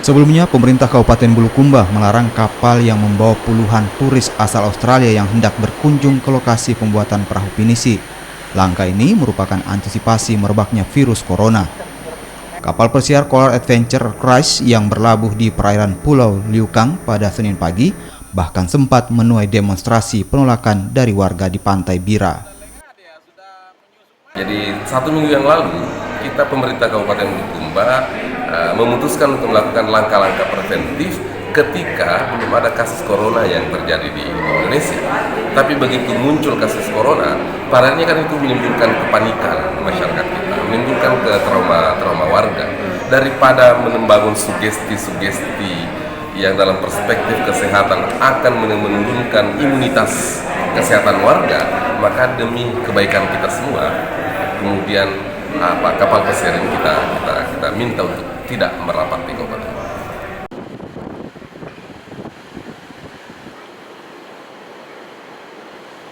Sebelumnya, pemerintah Kabupaten Bulukumba melarang kapal yang membawa puluhan turis asal Australia yang hendak berkunjung ke lokasi pembuatan perahu pinisi. Langkah ini merupakan antisipasi merebaknya virus corona. Kapal pesiar Coral Adventure Cruise yang berlabuh di perairan Pulau Liukang pada Senin pagi bahkan sempat menuai demonstrasi penolakan dari warga di Pantai Bira. Jadi 1 minggu yang lalu kita pemerintah Kabupaten Bulukumba memutuskan untuk melakukan langkah-langkah preventif ketika belum ada kasus corona yang terjadi di Indonesia. Tapi begitu muncul kasus corona, parahnya kan itu menimbulkan kepanikan masyarakat kita, menimbulkan trauma warga. Daripada membangun sugesti-sugesti yang dalam perspektif kesehatan akan menurunkan imunitas kesehatan warga, maka demi kebaikan kita semua, kemudian kapal pesiar ini kita minta untuk tidak merapat di kabupaten.